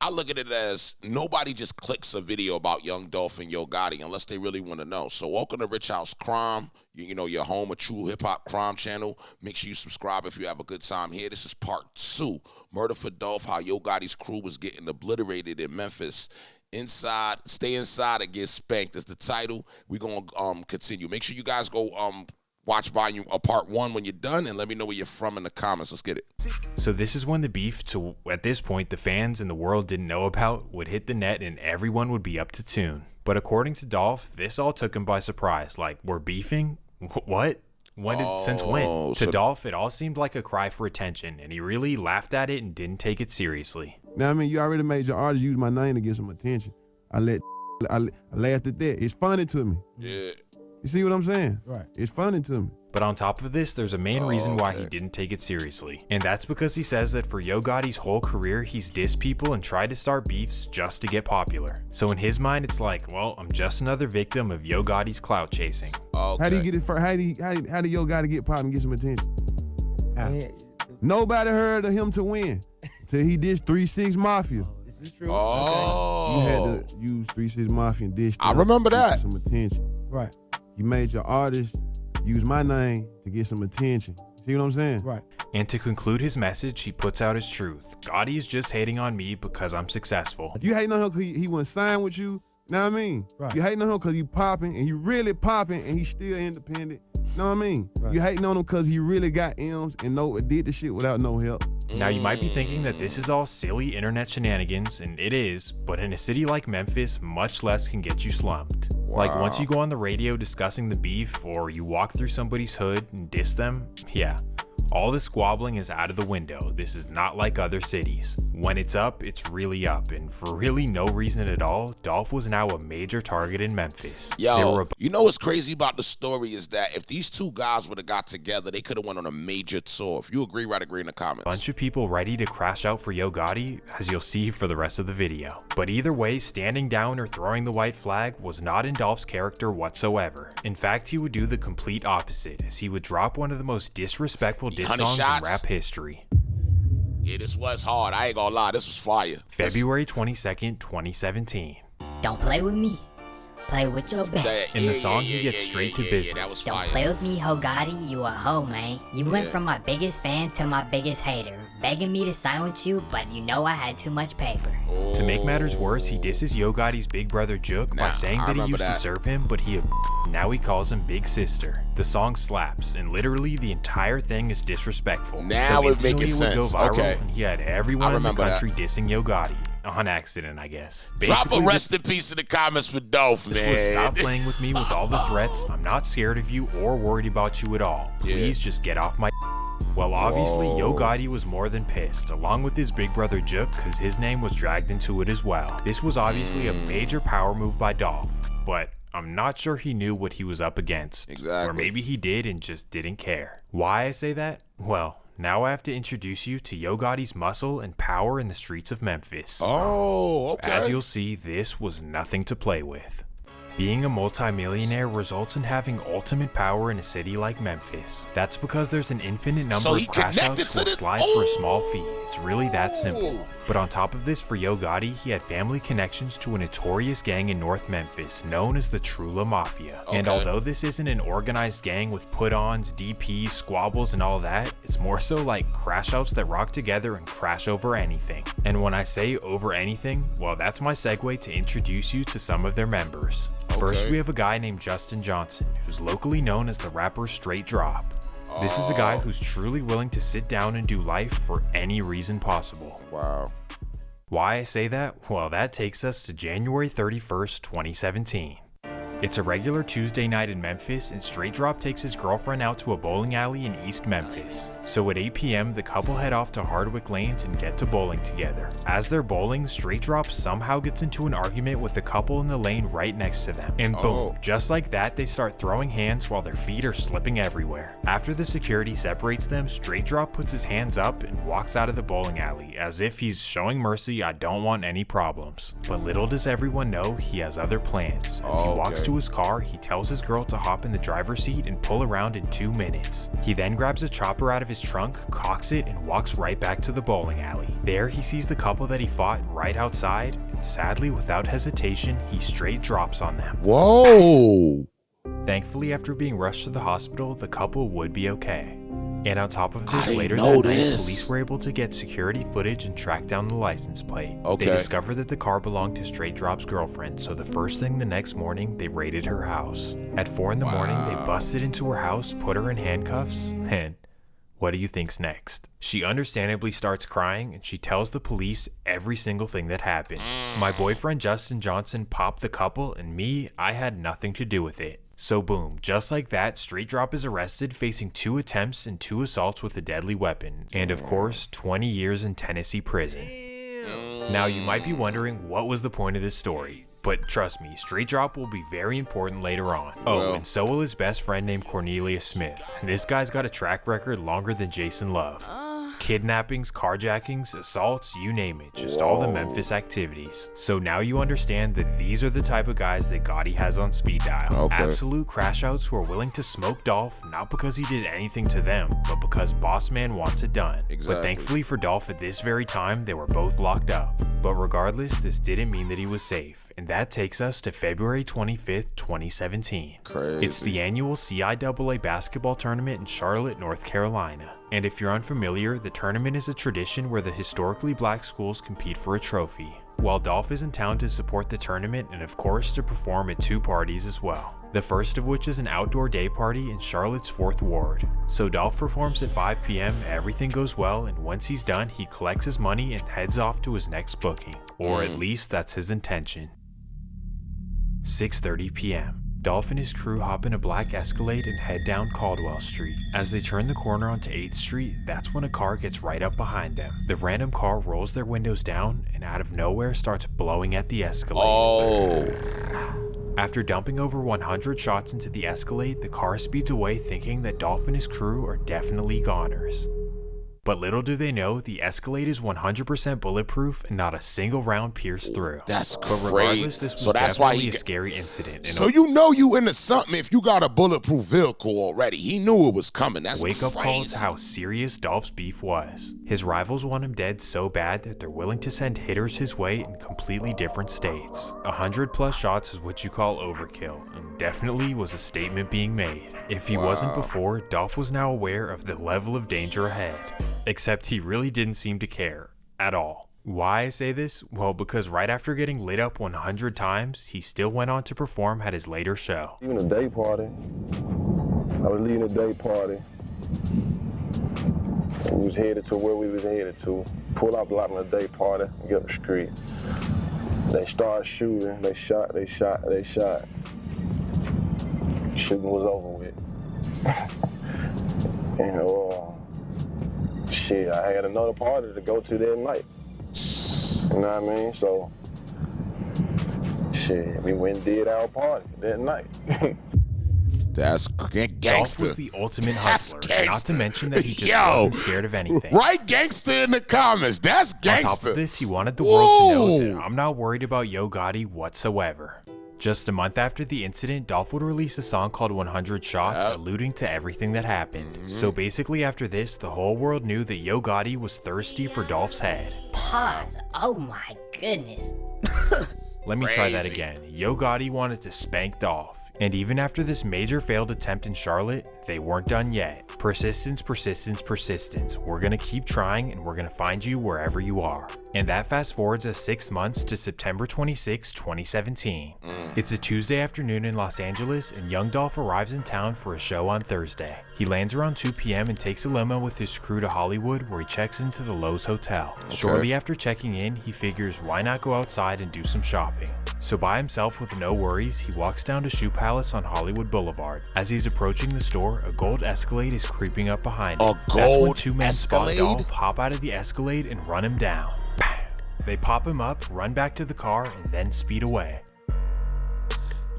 I look at it as nobody just clicks a video about Young Dolph and Yo Gotti unless they really want to know. So welcome to Rich House Crime, you know, your home of true hip-hop crime channel. Make sure you subscribe if you have a good time here. This is part 2, Murder for Dolph, how Yo Gotti's crew was getting obliterated in Memphis. Inside, stay inside and get spanked is the title. We're going to continue. Make sure you guys go watch part 1 when you're done, and let me know where you're from in the comments. Let's get it. So this is when the beef, to at this point the fans and the world didn't know about, would hit the net and everyone would be up to tune. But according to Dolph, this all took him by surprise. Like, we're beefing? What? Since when? To Dolph, it all seeed like a cry for attention, and he really laughed at it and didn't take it seriously. Now, I mean, you already made your artist use my name to get some attention. I laughed at that. It's funny to me. Yeah. You see what I'm saying? Right. It's funny to me. But on top of this, there's a main reason why he didn't take it seriously. And that's because he says that for Yo Gotti's whole career, he's dissed people and tried to start beefs just to get popular. So in his mind, it's like, well, I'm just another victim of Yo Gotti's clout chasing. Okay. How do you get it first? How do Yo Gotti get pop and get some attention? Yeah. Nobody heard of him to win till he dissed 3-6 Mafia. Is this true? Oh. You had to use 3-6 Mafia and dish. I remember that. Some attention. Right. You made your artist use my name to get some attention. See what I'm saying? Right. And to conclude his message, he puts out his truth. Gotti is just hating on me because I'm successful. You hating on him because he wouldn't sign with you? Know what I mean? Right. You hating on him because he popping and he really popping and he's still independent. Know what I mean? Right. You hating on him because he really got M's and did the shit without no help. Now you might be thinking that this is all silly internet shenanigans, and it is, but in a city like Memphis, much less can get you slumped. Wow. Like once you go on the radio discussing the beef, or you walk through somebody's hood and diss them, yeah. All the squabbling is out of the window. This is not like other cities. When it's up, it's really up, and for really no reason at all, Dolph was now a major target in Memphis. Yo, you know what's crazy about the story is that if these two guys would have got together, they could have went on a major tour. If you agree, write agree in the comments. Bunch of people ready to crash out for Yo Gotti, as you'll see for the rest of the video. But either way, standing down or throwing the white flag was not in Dolph's character whatsoever. In fact, he would do the complete opposite, as he would drop one of the most disrespectful diss songs in rap history. Yeah, this was hard. I ain't gonna lie. This was fire. February 22nd, 2017. Don't play with me. Play with your back. In the song, he gets straight to business. That was Don't fire. play with me, Ho Gotti. You a hoe, man. You went from my biggest fan to my biggest hater, begging me to sign with you, but you know I had too much paper. To make matters worse, he disses Yo Gotti's big brother Jook by saying that he used to serve him, but now he calls him Big Sister. The song slaps, and literally the entire thing is disrespectful. Now so it makes instantly it would sense. go viral, Okay. and he had everyone in the remember country dissing Yo Gotti. On accident, I guess. Drop a rest in peace in the comments for Dolph, This man. was stop playing with me with all the threats. I'm not scared of you or worried about you at all. Please just get off my. Well, obviously, Yo Gotti was more than pissed, along with his big brother Jook, because his name was dragged into it as well. This was obviously a major power move by Dolph, but I'm not sure he knew what he was up against. Exactly. Or maybe he did and just didn't care. Why I say that? Well, now I have to introduce you to Yo Gotti's muscle and power in the streets of Memphis. Oh, okay. As you'll see, this was nothing to play with. Being a multimillionaire results in having ultimate power in a city like Memphis. That's because there's an infinite number of crash outs will slide for a small fee. It's really that simple. But on top of this, for Yo Gotti, he had family connections to a notorious gang in North Memphis known as the Trula Mafia. And although this isn't an organized gang with put-ons, DPs, squabbles, and all that, it's more so like crash outs that rock together and crash over anything. And when I say over anything, well, that's my segue to introduce you to some of their members. First, we have a guy named Justin Johnson, who's locally known as the rapper Straight Drop. This is a guy who's truly willing to sit down and do life for any reason possible. Wow. Why I say that? Well, that takes us to January 31st, 2017. It's a regular Tuesday night in Memphis, and Straight Drop takes his girlfriend out to a bowling alley in East Memphis. So at 8 p.m., the couple head off to Hardwick Lanes and get to bowling together. As they're bowling, Straight Drop somehow gets into an argument with the couple in the lane right next to them. And boom, just like that, they start throwing hands while their feet are slipping everywhere. After the security separates them, Straight Drop puts his hands up and walks out of the bowling alley, as if he's showing mercy, I don't want any problems. But little does everyone know, he has other plans, as he walks to to his car, he tells his girl to hop in the driver's seat and pull around in 2 minutes. He then grabs a chopper out of his trunk, cocks it, and walks right back to the bowling alley. There, he sees the couple that he fought right outside, and sadly, without hesitation, he straight drops on them. Whoa! Thankfully, after being rushed to the hospital, the couple would be okay. And on top of this, later that night, police were able to get security footage and track down the license plate. They discovered that the car belonged to Straight Drop's girlfriend, so the first thing the next morning, they raided her house. At 4 in the morning, they busted into her house, put her in handcuffs, and what do you think's next? She understandably starts crying, and she tells the police every single thing that happened. My boyfriend Justin Johnson popped the couple, and me, I had nothing to do with it. So boom, just like that, Straight Drop is arrested, facing 2 attempts and 2 assaults with a deadly weapon, and of course, 20 years in Tennessee prison. Now you might be wondering what was the point of this story, but trust me, Straight Drop will be very important later on. Oh, and so will his best friend named Cornelius Smith. This guy's got a track record longer than Jason Love. Kidnappings, carjackings, assaults, you name it, just all the Memphis activities. So now you understand that these are the type of guys that Gotti has on speed dial. Absolute crash outs who are willing to smoke Dolph, not because he did anything to them, but because Boss Man wants it done. But thankfully for Dolph at this very time, they were both locked up. But regardless, this didn't mean that he was safe, and that takes us to February 25th, 2017. It's the annual CIAA basketball tournament in Charlotte, North Carolina. And if you're unfamiliar, the tournament is a tradition where the historically black schools compete for a trophy. While Dolph is in town to support the tournament and of course to perform at 2 parties as well. The first of which is an outdoor day party in Charlotte's 4th Ward. So Dolph performs at 5 p.m, everything goes well, and once he's done, he collects his money and heads off to his next booking. Or at least that's his intention. 6:30 p.m. Dolph and his crew hop in a black Escalade and head down Caldwell Street. As they turn the corner onto 8th Street, that's when a car gets right up behind them. The random car rolls their windows down and out of nowhere starts blowing at the Escalade. After dumping over 100 shots into the Escalade, the car speeds away thinking that Dolph and his crew are definitely goners. But little do they know, the Escalade is 100% bulletproof and not a single round pierced through. That's crazy. But regardless, this was definitely a scary incident. So you know you into something if you got a bulletproof vehicle already. He knew it was coming. That's wake up call to how serious Dolph's beef was. His rivals want him dead so bad that they're willing to send hitters his way in completely different states. 100+ shots is what you call overkill, and definitely was a statement being made. If he wasn't before, Dolph was now aware of the level of danger ahead. Except he really didn't seem to care at all. Why I say this? Well, because right after getting lit up 100 times, he still went on to perform at his later show. Even a day party. I was leaving a day party. We was headed to where we was headed to. Pull out block on a day party, get up the street. They started shooting, they shot. Shooting was over with. And shit, I had another party to go to that night. You know what I mean? So, shit, we went and did our party that night. That's gangster. Dolph was the ultimate hustler, not to mention that he just wasn't scared of anything. Right gangster in the comments, that's gangster. On top of this, he wanted the world to know that I'm not worried about Yo Gotti whatsoever. Just a month after the incident, Dolph would release a song called 100 Shots, alluding to everything that happened. So basically after this, the whole world knew that Yo Gotti was thirsty for Dolph's head. Pause. Oh my goodness. Let me try that again. Yo Gotti wanted to spank Dolph. And even after this major failed attempt in Charlotte, they weren't done yet. Persistence, persistence, persistence. We're gonna keep trying and we're gonna find you wherever you are. And that fast forwards us 6 months to September 26, 2017. It's a Tuesday afternoon in Los Angeles and Young Dolph arrives in town for a show on Thursday. He lands around 2 p.m. and takes a limo with his crew to Hollywood where he checks into the Lowe's Hotel. Shortly after checking in, he figures why not go outside and do some shopping. So by himself with no worries, he walks down to Shoe Palace on Hollywood Boulevard. As he's approaching the store, a gold Escalade is creeping up behind him. That's when 2 men spot Dolph, hop out of the Escalade and run him down. They pop him up, run back to the car, and then speed away.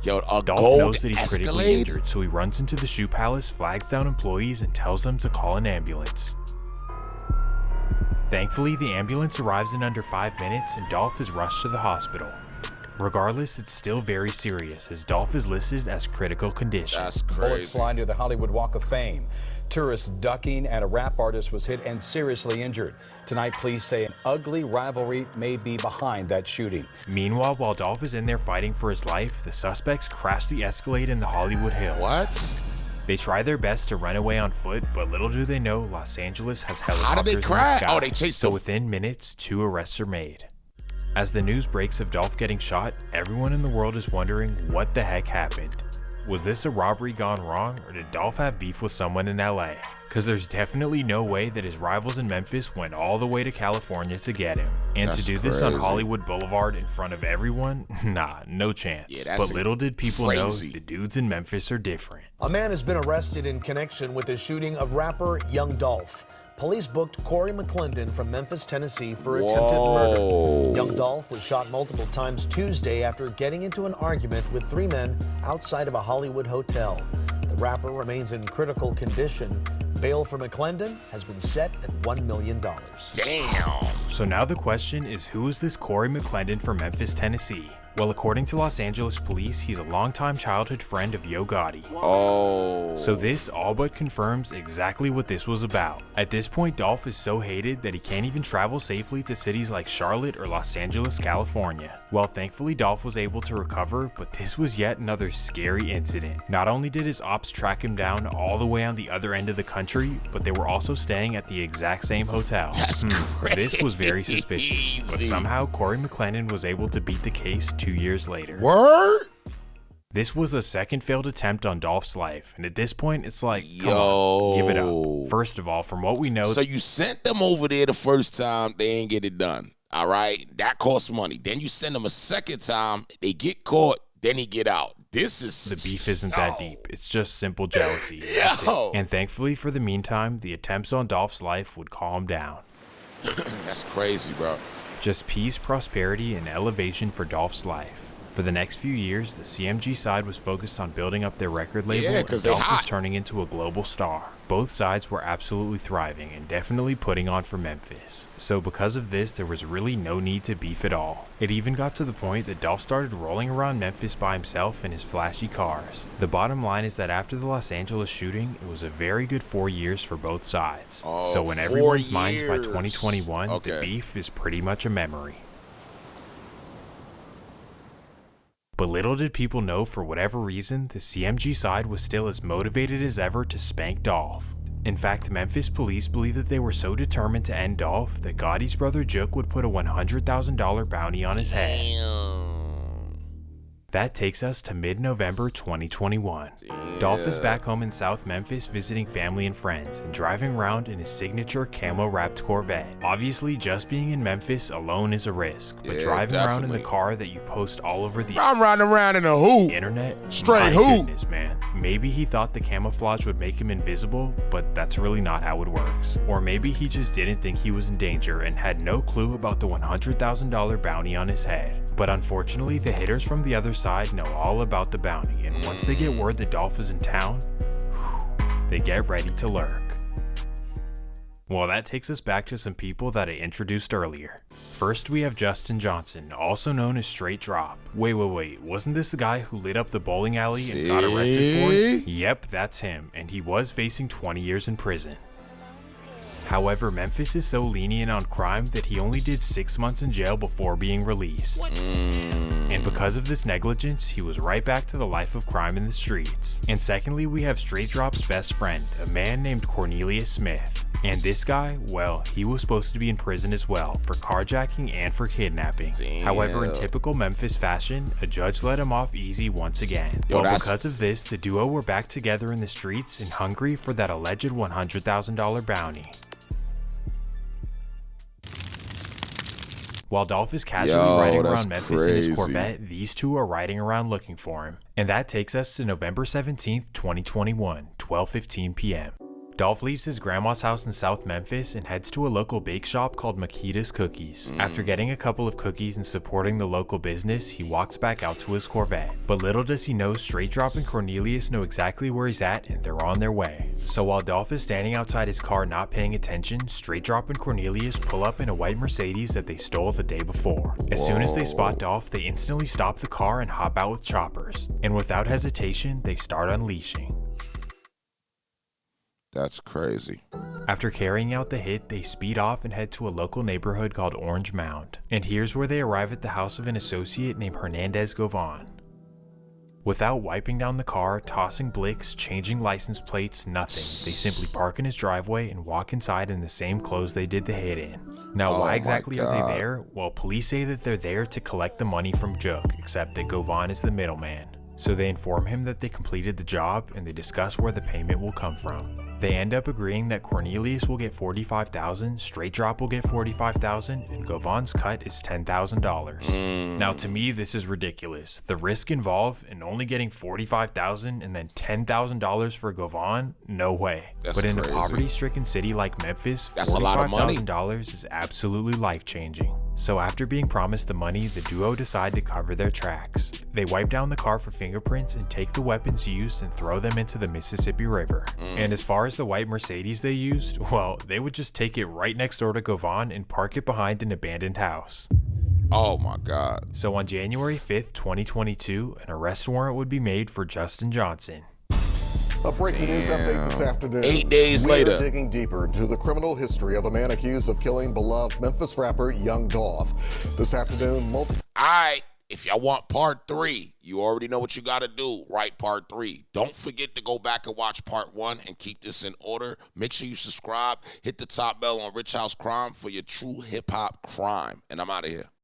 Dolph knows that he's critically injured, so he runs into the Shoe Palace, flags down employees, and tells them to call an ambulance. Thankfully, the ambulance arrives in under 5 minutes, and Dolph is rushed to the hospital. Regardless, it's still very serious as Dolph is listed as critical condition. That's crazy. Bullets fly near the Hollywood Walk of Fame. Tourists ducking and a rap artist was hit and seriously injured. Tonight, police say an ugly rivalry may be behind that shooting. Meanwhile, while Dolph is in there fighting for his life, the suspects crash the Escalade in the Hollywood Hills. What? They try their best to run away on foot, but little do they know Los Angeles has helicopters How did they in the crash? sky. Oh, they chased So them. within minutes, 2 arrests are made. As the news breaks of Dolph getting shot, everyone in the world is wondering what the heck happened. Was this a robbery gone wrong, or did Dolph have beef with someone in LA? Cause there's definitely no way that his rivals in Memphis went all the way to California to get him. And That's to do this on crazy. Hollywood Boulevard in front of everyone? Nah, no chance. Yeah, that's but little did people crazy. know the dudes in Memphis are different. A man has been arrested in connection with the shooting of rapper Young Dolph. Police booked Corey McClendon from Memphis, Tennessee for attempted murder. Young Dolph was shot multiple times Tuesday after getting into an argument with 3 men outside of a Hollywood hotel. The rapper remains in critical condition. Bail for McClendon has been set at $1 million. Damn. So now the question is, who is this Corey McClendon from Memphis, Tennessee? Well, according to Los Angeles police, he's a longtime childhood friend of Yo Gotti. Oh. So this all but confirms exactly what this was about. At this point, Dolph is so hated that he can't even travel safely to cities like Charlotte or Los Angeles, California. Well, thankfully Dolph was able to recover, but this was yet another scary incident. Not only did his ops track him down all the way on the other end of the country, but they were also staying at the exact same hotel. That's crazy. This was very suspicious, but somehow Corey McClendon was able to beat the case 2 years later. Word? This was the second failed attempt on Dolph's life, and at this point, it's like, come on, give it up. First of all, from what we know... So you sent them over there the first time, they ain't get it done, all right? That costs money. Then you send them a second time, they get caught, then he get out. This is... The beef isn't that deep. It's just simple jealousy. That's it. And thankfully, for the meantime, the attempts on Dolph's life would calm down. That's crazy, bro. Just peace, prosperity, and elevation for Dolph's life. For the next few years, the CMG side was focused on building up their record label, and Dolph was turning into a global star. Both sides were absolutely thriving and definitely putting on for Memphis. So because of this, there was really no need to beef at all. It even got to the point that Dolph started rolling around Memphis by himself in his flashy cars. The bottom line is that after the Los Angeles shooting, it was a very good 4 years for both sides. So in everyone's minds by 2021, the beef is pretty much a memory. But little did people know, for whatever reason, the CMG side was still as motivated as ever to spank Dolph. In fact, Memphis police believe that they were so determined to end Dolph that Gotti's brother Jook would put a $100,000 bounty on his head. That takes us to mid-November 2021. Dolph is back home in South Memphis visiting family and friends and driving around in his signature camo-wrapped Corvette. Obviously, just being in Memphis alone is a risk, but driving around in the car that you post all over the I'm riding around in a hoop. Internet, straight my hoop. Goodness, man. Maybe he thought the camouflage would make him invisible, but that's really not how it works. Or maybe he just didn't think he was in danger and had no clue about the $100,000 bounty on his head. But unfortunately, the hitters from the other side know all about the bounty, and once they get word that Dolph is in town, they get ready to lurk. Well, that takes us back to some people that I introduced earlier. First, we have Justin Johnson, also known as Straight Drop. Wait, wasn't this the guy who lit up the bowling alley and got arrested for it? Yep, that's him, and he was facing 20 years in prison. However, Memphis is so lenient on crime that he only did 6 months in jail before being released. And because of this negligence, he was right back to the life of crime in the streets. And secondly, we have Straight Drop's best friend, a man named Cornelius Smith. And this guy, well, he was supposed to be in prison as well for carjacking and for kidnapping. However, in typical Memphis fashion, a judge let him off easy once again. But because of this, the duo were back together in the streets and hungry for that alleged $100,000 bounty. While Dolph is casually riding around Memphis in his Corvette, these two are riding around looking for him. And that takes us to November 17th, 2021, 12:15 p.m. Dolph leaves his grandma's house in South Memphis and heads to a local bake shop called Makita's Cookies. After getting a couple of cookies and supporting the local business, he walks back out to his Corvette. But little does he know, Straight Drop and Cornelius know exactly where he's at and they're on their way. So while Dolph is standing outside his car not paying attention, Straight Drop and Cornelius pull up in a white Mercedes that they stole the day before. As soon as they spot Dolph, they instantly stop the car and hop out with choppers. And without hesitation, they start unleashing. That's crazy. After carrying out the hit, they speed off and head to a local neighborhood called Orange Mound. And here's where they arrive at the house of an associate named Hernandez Govan. Without wiping down the car, tossing blicks, changing license plates, nothing, they simply park in his driveway and walk inside in the same clothes they did the hit in. Now, why exactly are they there? Well, police say that they're there to collect the money from Jook, except that Govan is the middleman. So they inform him that they completed the job and they discuss where the payment will come from. They end up agreeing that Cornelius will get $45,000, Straight Drop will get $45,000, and Govan's cut is $10,000. Now, to me, this is ridiculous. The risk involved in only getting $45,000 and then $10,000 for Govan? No way. That's but in crazy. a poverty-stricken city like Memphis, That's a lot of money. $45,000 is absolutely life-changing. So after being promised the money, the duo decide to cover their tracks. They wipe down the car for fingerprints and take the weapons used and throw them into the Mississippi River. And as far as the white Mercedes they used, well, they would just take it right next door to Govan and park it behind an abandoned house. Oh my God. So on January 5th, 2022, an arrest warrant would be made for Justin Johnson. A breaking news update this afternoon. 8 days later. We're digging deeper into the criminal history of the man accused of killing beloved Memphis rapper Young Dolph. This afternoon, All right, if y'all want part 3, you already know what you got to do. Write part 3. Don't forget to go back and watch part 1 and keep this in order. Make sure you subscribe. Hit the top bell on Rich House Crime for your true hip-hop crime. And I'm out of here.